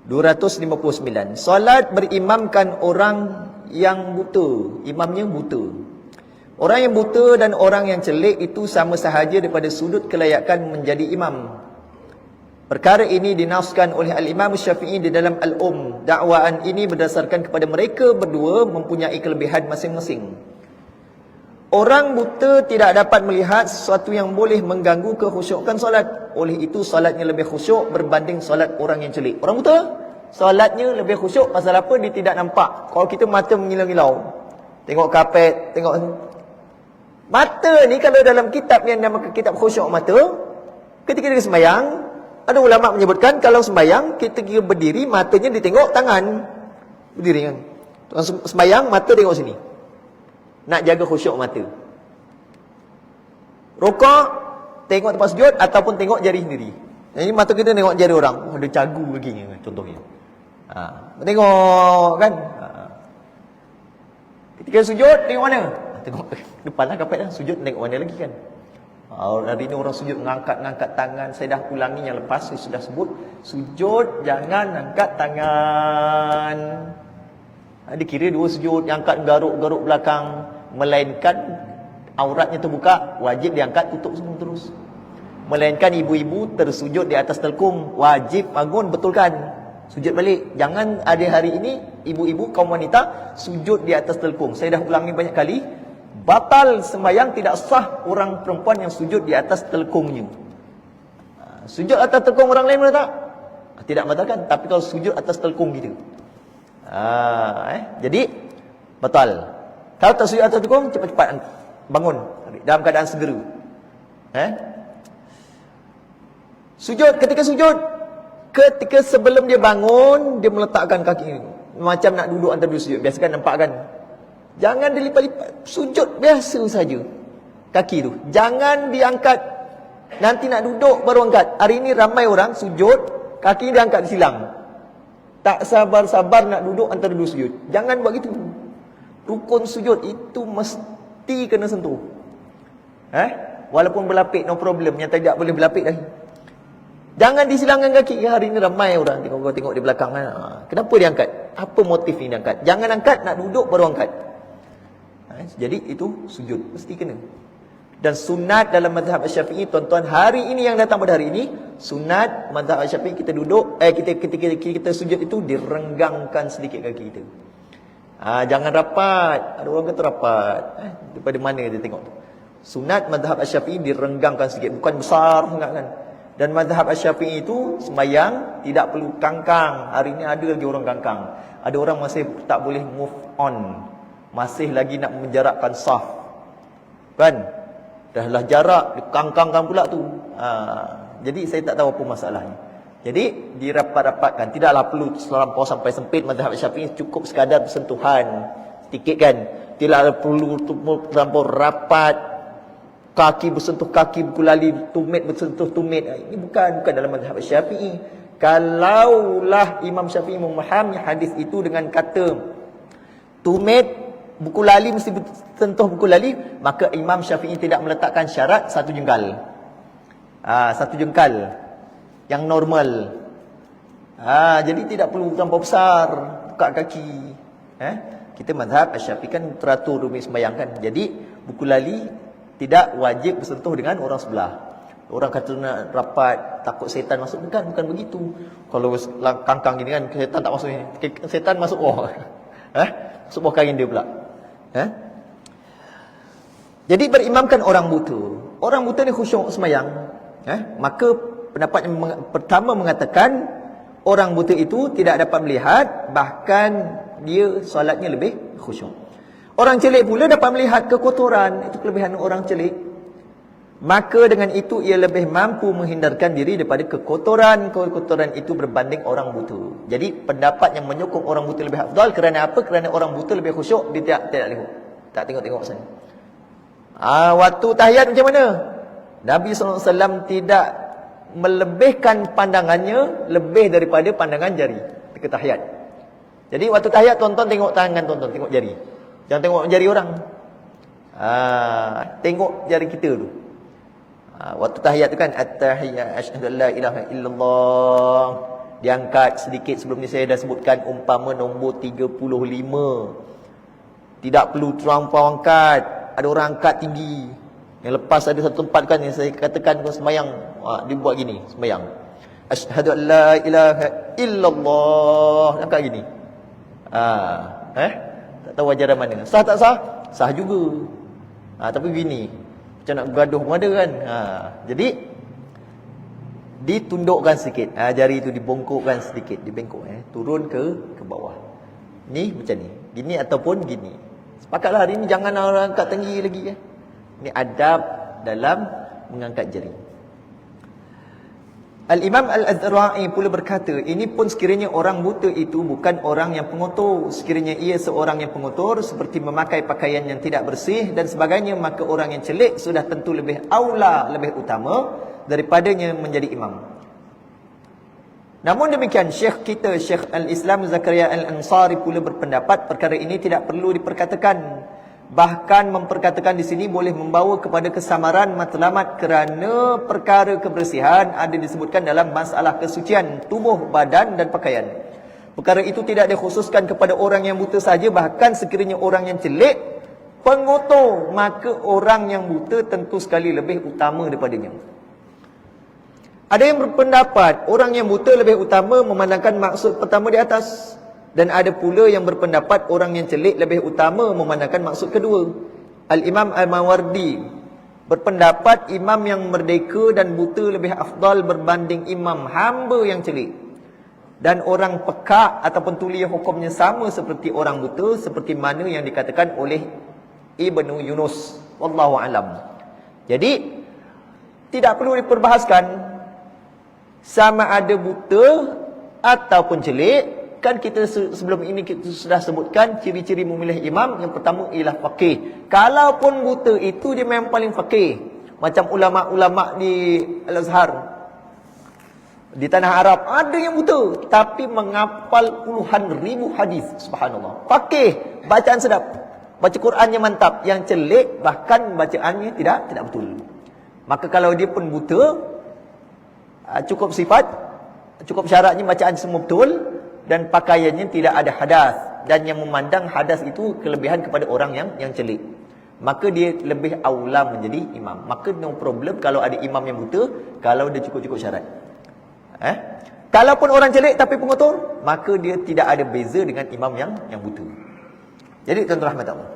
259. Solat berimamkan orang yang buta. Imamnya buta. Orang yang buta dan orang yang celik itu sama sahaja daripada sudut kelayakan menjadi imam. Perkara ini dinaskan oleh Al-Imam Syafi'i di dalam Al-Um. Dakwaan ini berdasarkan kepada mereka berdua mempunyai kelebihan masing-masing. Orang buta tidak dapat melihat sesuatu yang boleh mengganggu kekhusyukan solat. Oleh itu solatnya lebih khusyuk berbanding solat orang yang celik. Orang buta, solatnya lebih khusyuk pasal apa? Dia tidak nampak. Kalau kita mata mengilau-ngilau, tengok kapet, tengok mata ni, kalau dalam kitab yang namakan kitab khusyuk mata, ketika dia sembahyang, ada ulama menyebutkan kalau sembahyang, kita kira berdiri, matanya ditengok tangan. Berdiri kan. Sembahyang, mata tengok sini. Nak jaga khusyuk mata. Rukuk, tengok tempat sujud ataupun tengok jari sendiri. Jadi mata kita tengok jari orang. Oh, ada cagu lagi contohnya. Tengok kan. Ketika sujud, tengok mana? Tengok depan lah kapet lah. Sujud tengok mana lagi kan. Hari ini orang sujud mengangkat-ngangkat tangan. Saya dah ulangi yang lepas, saya sudah sebut. Sujud, jangan angkat tangan. Dia kira dua sujud, yang angkat garuk-garuk belakang. Melainkan auratnya terbuka, wajib diangkat, tutup semua terus. Melainkan ibu-ibu tersujud di atas telkum, wajib bangun, betulkan, sujud balik. Jangan ada hari ini ibu-ibu kaum wanita sujud di atas telkum. Saya dah ulangi banyak kali, batal sembahyang, tidak sah orang perempuan yang sujud di atas telkumnya. Sujud atas telkum orang lain boleh tak? Tidak batalkan. Tapi kalau sujud atas telkum kita, jadi batal. Kalau tak sujud atas telkum, cepat-cepat bangun dalam keadaan segera. Sujud, ketika sebelum dia bangun, dia meletakkan kaki macam nak duduk antara dua sujud. Biasa kan, nampak kan? Jangan dilipat-lipat, sujud biasa saja. Kaki tu jangan diangkat. Nanti nak duduk baru angkat. Hari ini ramai orang sujud, kaki dia angkat silang. Tak sabar-sabar nak duduk antara dua sujud. Jangan buat gitu. Rukun sujud itu mesti kena sentuh. Walaupun berlapik, no problem. Yang tidak boleh berlapik lagi. Jangan disilangkan kaki. Hari ini ramai orang tengok di belakang. Kenapa dia angkat? Apa motif ini dia angkat? Jangan angkat, nak duduk baru angkat. Jadi itu sujud, mesti kena. Dan sunat dalam mazhab Syafi'i, tuan-tuan, hari ini yang datang pada hari ini, sunat mazhab Syafi'i kita duduk, kita sujud itu direnggangkan sedikit kaki kita. Jangan rapat. Ada orang kata rapat. Daripada mana dia tengok tu? Sunat mazhab Syafi'i direnggangkan sedikit, bukan besar sangat kan. Dan mazhab Syafi'i itu sembahyang tidak perlu kangkang. Hari ini ada lagi orang kangkang. Ada orang masih tak boleh move on, masih lagi nak menjarakkan saf. Kan? Dahlah jarak, dikangkangkan pula tu. Jadi saya tak tahu apa masalahnya. Jadi dirapat-rapatkan. Tidaklah perlu terlampau sampai sempit. Mazhab Syafi'i cukup sekadar bersentuhan sedikit kan. Tidaklah perlu terlampau rapat, kaki bersentuh kaki, buku lali, tumit bersentuh tumit. Ini bukan dalam mazhab Syafi'i. Kalaulah Imam Syafi'i memahami hadis itu dengan kata tumit, buku lali mesti bersentuh buku lali, maka Imam Syafi'i tidak meletakkan syarat satu jengkal. Satu jengkal yang normal. Jadi tidak perlu terlampau besar buka kaki. Kita mazhab Syafi'i kan teratur rumi sembahyang kan. Jadi buku lali tidak wajib bersentuh dengan orang sebelah. Orang kata nak rapat, takut setan masuk. Bukan begitu. Kalau kangkang gini kan, setan tak masuk ni. Setan masuk masuk bawah kain dia pula. Jadi berimamkan orang buta. Orang buta ni khusyuk sembahyang. Maka pendapat yang pertama mengatakan orang buta itu tidak dapat melihat, bahkan dia solatnya lebih khusyuk. Orang celik pula dapat melihat kekotoran. Itu kelebihan orang celik. Maka dengan itu ia lebih mampu menghindarkan diri daripada kekotoran itu berbanding orang buta. Jadi pendapat yang menyokong orang buta lebih afdal. Kerana apa? Kerana orang buta lebih khusyuk. Dia tidak lihat, tak tengok-tengok sana. Waktu tahiyat macam mana? Nabi SAW tidak melebihkan pandangannya lebih daripada pandangan jari ketika tahiyat. Jadi waktu tahiyat, tuan-tuan tengok tangan tuan-tuan, tengok jari. Jangan tengok jari orang. Tengok jari kita tu. Waktu tahiyat tu kan, at-tahiyat asyhadu an la ilaha illallah. diangkat sedikit. Sebelum ni saya dah sebutkan umpama nombor 35. Tidak perlu terlampau angkat. Ada orang angkat tinggi. Yang lepas ada satu tempat kan yang saya katakan kau sembahyang, dia buat gini, sembahyang. Asyhadu an la ilaha illallah. Angkat gini. Tak tahu ajaran mana. Sah tak sah? Sah juga. Tapi gini. Macam nak gaduh pun ada kan. Jadi ditundukkan sikit. Jari itu dibongkokkan sedikit, dibengkok turun ke bawah. Ni macam ni. Gini ataupun gini. Sepakatlah hari ni jangan orang angkat tinggi lagi kan. Ini adab dalam mengangkat jari. Al-Imam Al-Azra'i pula berkata, ini pun sekiranya orang buta itu bukan orang yang pengotor. Sekiranya ia seorang yang pengotor, seperti memakai pakaian yang tidak bersih dan sebagainya, maka orang yang celik sudah tentu lebih aula, lebih utama daripadanya menjadi imam. Namun demikian, Syekh kita, Syekh Al-Islam Zakaria Al-Ansari pula berpendapat perkara ini tidak perlu diperkatakan. Bahkan memperkatakan di sini boleh membawa kepada kesamaran matlamat kerana perkara kebersihan ada disebutkan dalam masalah kesucian tubuh, badan dan pakaian. Perkara itu tidak dikhususkan kepada orang yang buta saja, bahkan sekiranya orang yang celik pengotor, maka orang yang buta tentu sekali lebih utama daripadanya. Ada yang berpendapat orang yang buta lebih utama memandangkan maksud pertama di atas. Dan ada pula yang berpendapat orang yang celik lebih utama memandangkan maksud kedua. Al-Imam Al-Mawardi berpendapat imam yang merdeka dan buta lebih afdal berbanding imam hamba yang celik. Dan orang pekak ataupun tuli hukumnya sama seperti orang buta, seperti mana yang dikatakan oleh Ibnu Yunus. Wallahu alam. Jadi tidak perlu diperbahaskan sama ada buta ataupun celik. Kan kita sebelum ini kita sudah sebutkan ciri-ciri memilih imam. Yang pertama ialah faqih. Kalaupun buta itu dia memang paling faqih. Macam ulama-ulama di Al-Azhar, di tanah Arab, ada yang buta tapi menghafal puluhan ribu hadis. Subhanallah. Faqih, bacaan sedap, baca Qurannya mantap. Yang celik bahkan bacaannya tidak betul. Maka kalau dia pun buta, cukup sifat, cukup syaratnya bacaan semua betul dan pakaiannya tidak ada hadas, dan yang memandang hadas itu kelebihan kepada orang yang celik, maka dia lebih aula menjadi imam. Maka no problem kalau ada imam yang buta, kalau dia cukup-cukup syarat. Kalaupun orang celik tapi pengotor, maka dia tidak ada beza dengan imam yang buta. Jadi tuan-tuan rahmat Allah,